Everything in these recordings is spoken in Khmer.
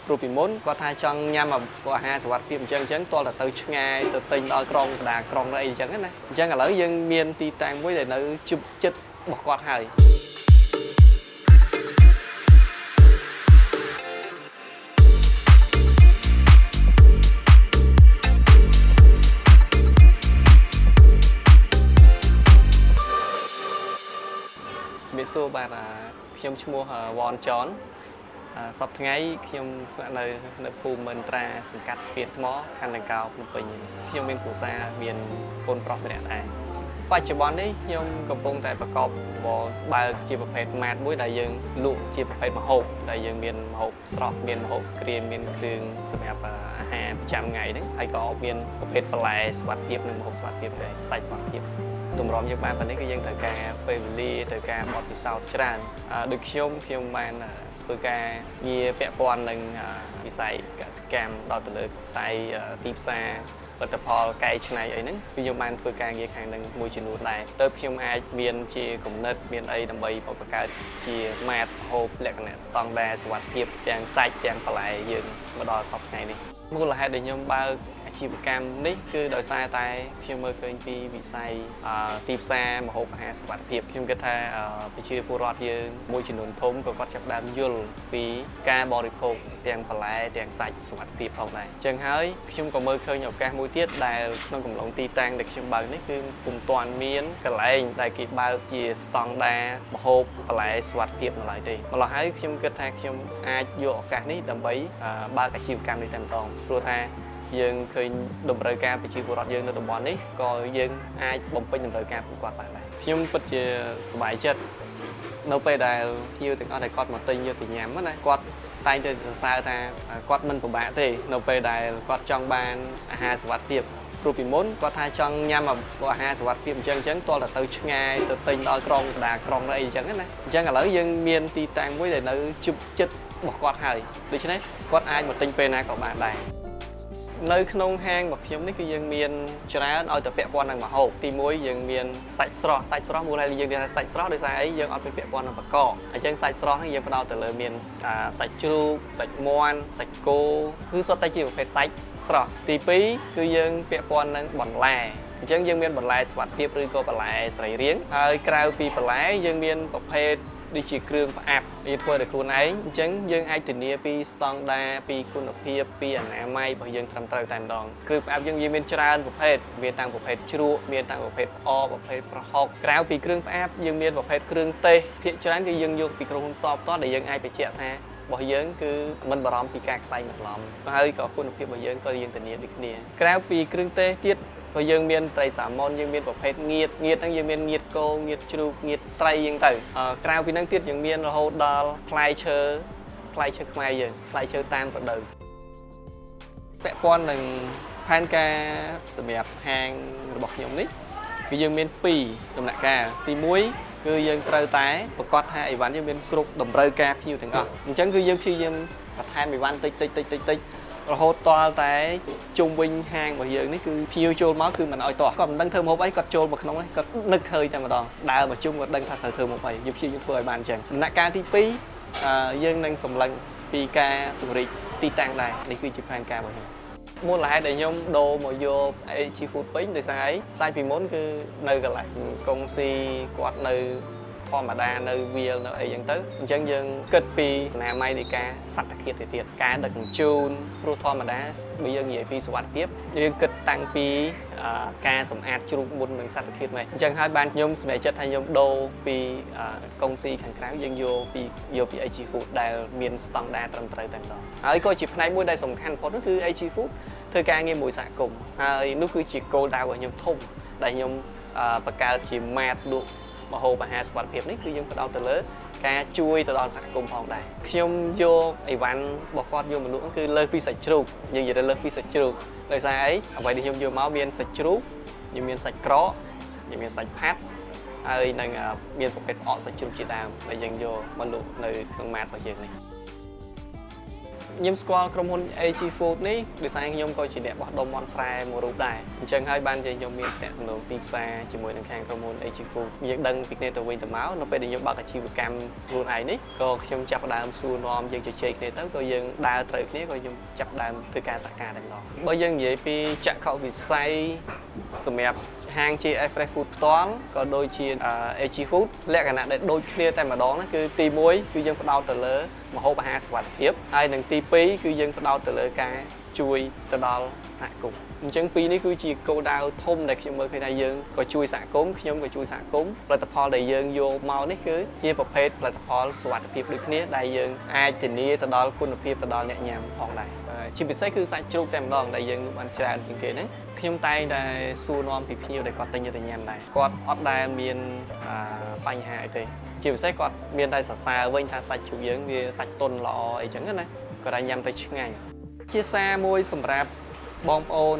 ព្រោះពីមុនគាត់ថាចង់ញ៉ាំអាហារសុវត្ថិភាពអញ្ចឹងតលតែទៅឆ្ងាយទៅទិញដល់ក្រុងកណ្ដាលក្រុងអីអញ្ចឹងណាអញ្ចឹងឥឡូវយើងមានទីតាំងមួយដែលនៅជិតចិត្តរបស់គាត់ហើយមានសួរបាទខ្ញុំឈ្មោះវ៉នចនសប្តាហ៍ថ្ងៃខ្ញុំស្នាក់នៅភូមិមិនត្រាសង្កាត់ស្ពានថ្មខណ្ឌដង្កោភ្នំពេញខ្ញុំមានគ្រួសារមានកូនប្រុសម្នាក់ដែរបច្ចុប្បន្ននេះខ្ញុំកំពុងតែប្រកបបើកជាប្រភេទម៉ាតមួយដែលយើងលក់ជាប្រភេទម្ហូបដែលយើងមានម្ហូបស្រស់មានម្ហូបក្រៀមមានគ្រឿងសម្រាប់អាហារប្រចាំថ្ងៃហ្នឹងហើយក៏មានប្រភេទបន្លែសុវត្ថិភាពនិងម្ហូបសុវត្ថិភាពដែរសាច់សុវត្ថិភាពទម្រាំយើងបានប៉ុណ្នេះគឺយើងត្រូវការពេលវេលាត្រូវការបទពិសោធន៍ច្រើនដូចខ្ញុំបានធ្វើការងារពាក់ព័ន្ធនឹងវិស័យកសិកម្មដល់ទៅលើវិស័យទីផ្សារផលិតផលកែច្នៃអីហ្នឹងគឺខ្ញុំបានធ្វើការងារខាងហ្នឹងមួយចំនួនដែរទៅខ្ញុំអាចមានជាគំនិតមានអីដើម្បីបង្កើតជាម៉ាតហូបលក្ខណៈស្តង់ដារសុវត្ថិភាពទាំងសាច់ទាំងបន្លែយើងមកដល់សប្តាហ៍ថ្ងៃនេះមូលហេតុដែលខ្ញុំបើកអាជីវកម្មនេះគឺដោយសារតែខ្ញុំមើលឃើញពីវិស័យទីផ្សារម្ហូបអាហារសុវត្ថិភាពខ្ញុំគិតថាប្រជាពលរដ្ឋយើងមួយចំនួនធំក៏គាត់ចាប់ផ្ដើមយល់ពីការបរិភោគទាំងបន្លែទាំងសាច់សុវត្ថិភាពផងដែរអញ្ចឹងហើយខ្ញុំក៏មើលឃើញឱកាសមួយទៀតដែលក្នុងកំឡុងទីតាំងដែលខ្ញុំបើកនេះគឺពុំទាន់មានកន្លែងដែលគេបើកជាស្តង់ដារម្ហូបបន្លែសុវត្ថិភាពនៅឡើយទេម្ល៉េះហើយខ្ញុំគិតថាខ្ញុំអាចយកឱកាសនេះដើម្បីបើកអាជីវកម្មនេះតែម្ដងព្រោះថាយើងឃើញតម្រូវការប្រជាពលរដ្ឋយើងនៅតំបន់នេះក៏យើងអាចបំពេញតម្រូវការពួកគាត់បានដែរខ្ញុំពិតជាសប្បាយចិត្តនៅពេលដែលភ្ញៀវទាំងអស់ដែលគាត់មកទិញយកទៅញ៉ាំណាគាត់តែងតែសរសើរថាគាត់មិនពិបាកទេនៅពេលដែលគាត់ចង់បានអាហារសុវត្ថិភាពព្រោះពីមុនគាត់ថាចង់ញ៉ាំអាហារសុវត្ថិភាពអញ្ចឹងតលតែទៅឆ្ងាយទៅទិញដល់ក្រុងកណ្ដាលក្រុងអីអញ្ចឹងណាអញ្ចឹងឥឡូវយើងមានទីតាំងមួយដែលនៅជិតចិត្តរបស់គាត់ហើយដូច្នេះគាត់អាចមកទិញពេលណាក៏បានដែរនៅក្នុងហាងរបស់ខ្ញុំនេះគឺយើងមានច្រើនឲ្យតែពាក់ព័ន្ធនឹងម្ហូបទី1យើងមានសាច់ស្រស់មូលហេតុយើងនិយាយថាសាច់ស្រស់ដោយសារអីយើងអត់មានពាក់ព័ន្ធនឹងបកកអញ្ចឹងសាច់ស្រស់នេះយើងផ្ដោតទៅលើមានសាច់ជ្រូកសាច់មាន់សាច់គោគឺសុទ្ធតែជាប្រភេទសាច់ស្រស់ទី2គឺយើងពាក់ព័ន្ធនឹងបន្លែអញ្ចឹងយើងមានបន្លែសុវត្ថិភាពឬក៏បន្លែសរីរាង្គហើយក្រៅពីបន្លែយើងមានប្រភេទដូចជាគ្រឿងផ្អាប់យើងធ្វើដោយខ្លួនឯងអញ្ចឹងយើងអាចធានាពីស្តង់ដារពីគុណភាពពីអនាម័យរបស់យើងត្រឹមត្រូវតែម្ដងគ្រឿងផ្អាប់យើងមានច្រើនប្រភេទមានតាំងប្រភេទជ្រក់មានតាំងប្រភេទផ្អកប្រភេទប្រហុកក្រៅពីគ្រឿងផ្អាប់យើងមានប្រភេទគ្រឿងទេសភាគច្រើនគឺយើងយកពីក្រុមហ៊ុនផ្ទាល់ដែលយើងអាចបញ្ជាក់ថារបស់យើងគឺមិនបារម្ភពីការខ្លែងបន្លំហើយក៏គុណភាពរបស់យើងក៏យើងធានាដូចគ្នាក្រៅពីគ្រឿងទេសទៀតក៏យើងមានត្រីសាម៉ុនយើងមានប្រភេទងៀតហ្នឹងយើងមានងៀតគោងៀតជ្រូកងៀតត្រីយើងទៅក្រៅពីហ្នឹងទៀតយើងមានរហូតដល់ផ្លែឈើខ្មែរយើងផ្លែឈើតាមរដូវពាក់ព័ន្ធនឹងផែនការសម្រាប់ហាងរបស់ខ្ញុំនេះគឺយើងមាន2ដំណាក់កាលទី1គឺយើងត្រូវតែប្រកាសថាអីវ៉ាន់យើងមានគ្រប់តម្រូវការភ្ញៀវទាំងអស់អញ្ចឹងគឺយើងព្យាយាមបន្ថែមអីវ៉ាន់តិចរហូតតតែជុំវិញហាងរបស់យើងនេះគឺភ្ញៀវចូលមកគឺមិនអោយតោះគាត់មិនដឹងធ្វើម្ហូបអីគាត់ចូលមកក្នុងនេះគាត់នឹកឃើញតែម្ដងដើរមកជុំគាត់ដឹងថាត្រូវធ្វើម្ហូបអីយើងព្យាយាមធ្វើឲ្យបានអញ្ចឹងដំណាក់កាលទី2យើងនឹងសម្លឹងពីការពង្រីកទីតាំងដែរនេះគឺជាផែនការរបស់ខ្ញុំមូលហេតុដែលខ្ញុំដូរមកយក AG Food ពេញដោយសារអីស្អាតពីមុនគឺនៅកន្លែងកុងស៊ីគាត់នៅធម្មតានៅវាលនៅអីចឹងទៅអញ្ចឹងយើងគិតពីអនាម័យនៃការសត្វធាតុទៅទៀតការដឹកជញ្ជូនព្រោះធម្មតាបើយើងនិយាយពីសុវត្ថិភាពយើងគិតតាំងពីការសម្អាតជ្រូកមុននឹងសត្វធាតុមកអញ្ចឹងហើយបានខ្ញុំសម្រេចចិត្តថាខ្ញុំដូរពីកុងស៊ីខាងក្រៅយើងយកពី AG Food ដែលមានស្តង់ដារត្រឹមត្រូវតែម្ដងហើយក៏ជាផ្នែកមួយដែលសំខាន់បំផុតនោះគឺ AG Food ធ្វើការងារមួយសហគមន៍ហើយនោះគឺជាគោលដៅរបស់ខ្ញុំធំដែលខ្ញុំបង្កើតជាម៉ាតលក់ម្ហូបអាហារសុវត្ថិភាពនេះគឺយើងផ្ដោតទៅលើការជួយទៅដល់សហគមន៍ផងដែរខ្ញុំយកអីវ៉ាន់របស់គាត់យកមកលក់គឺលើសពីសាច់ជ្រូកយើងនិយាយទៅលើសពីសាច់ជ្រូកដោយសារអីអ្វីដែលខ្ញុំយកមកមានសាច់ជ្រូកយើងមានសាច់ក្រកយើងមានសាច់ផាត់ហើយនឹងមានប្រភេទផ្អកសាច់ជ្រូកជាដើមដែលយើងយកមកលក់នៅក្នុងម៉ាតរបស់យើងនេះ ញឹមស្គាល់ក្រុមហ៊ុន AG Food នេះដោយសារខ្ញុំក៏ជាអ្នកបោះដុំមន់ស្រែមួយរូបដែរអញ្ចឹងហើយបានជាខ្ញុំមានតែក្នុងទីផ្សារជាមួយនឹងខាងក្រុមហ៊ុន AG Food យើងដឹងពីគ្នាទៅវិញទៅមកនៅពេលដែលខ្ញុំបើកអាជីវកម្មខ្លួនឯងនេះក៏ខ្ញុំចាប់ផ្ដើមសួរនាំយើងជជែកគ្នាទៅក៏យើងដើរត្រូវគ្នាក៏ខ្ញុំចាប់ផ្ដើមធ្វើការសហការតែម្ដងបើយើងនិយាយពីចក្ខុវិស័យសម្រាប់ហាង GF Fresh Food ផ្ទាល់ក៏ដូចជា AG Food លក្ខណៈដែលដូចគ្នាតែម្ដងហ្នឹងគឺទី1គឺយើងផ្ដោតទៅលើម្ហូបអាហារសុវត្ថិភាពហើយនិងទី2គឺយើងផ្ដោតទៅលើការជួយទៅដល់សហគមន៍អញ្ចឹងពីរនេះគឺជាគោលដៅធំដែលខ្ញុំមើលឃើញថាយើងក៏ជួយសហគមន៍ខ្ញុំក៏ជួយសហគមន៍ផលិតផលដែលយើងយកមកនេះគឺជាប្រភេទផលិតផលសុវត្ថិភាពដូចគ្នាដែលយើងអាចធានាទៅដល់គុណភាពទៅដល់អ្នកញ៉ាំផងដែរជាពិសេសគឺសាច់ជ្រូកតែម្ដងដែលយើងបានច្រើនជាងគេហ្នឹងខ្ញុំតែងតែសួរនាំពីភ្ញៀវដែលគាត់ទិញទៅញ៉ាំដែរគាត់អត់ដែលមានបញ្ហាអីទេជាពិសេសគាត់មានតែសរសើរវិញថាសាច់ជ្រូកយើងវាសាច់ទន់ល្អអីចឹងណាគាត់តែញ៉ាំទៅឆ្ងាញ់ជាសារមួយសម្រាប់បងប្អូន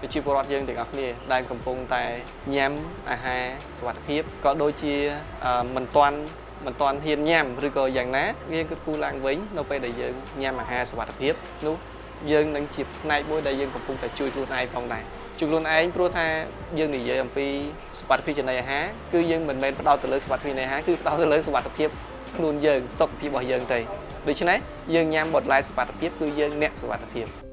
ប្រជាពលរដ្ឋយើងទាំងអស់គ្នាដែលកំពុងតែញ៉ាំអាហារសុវត្ថិភាពក៏ដូចជាមិនទាន់ហ៊ានញ៉ាំឬក៏យ៉ាងណាវាគិតគូរឡើងវិញនៅពេលដែលយើងញ៉ាំអាហារសុវត្ថិភាពនោះយើងនឹងជាផ្នែកមួយដែលយើងកំពុងតែជួយខ្លួនឯងផងដែរជួយខ្លួនឯងព្រោះថាយើងនិយាយអំពីសុវត្ថិភាពចំណីអាហារគឺយើងមិនមែនផ្ដោតទៅលើសុវត្ថិភាពនៃអាហារគឺផ្ដោតទៅលើសុវត្ថិភាពខ្លួនយើងសុខភាពរបស់យើងទេដូច្នេះយើងញ៉ាំបន្លែសុវត្ថិភាពគឺយើងអ្នកសុវត្ថិភាព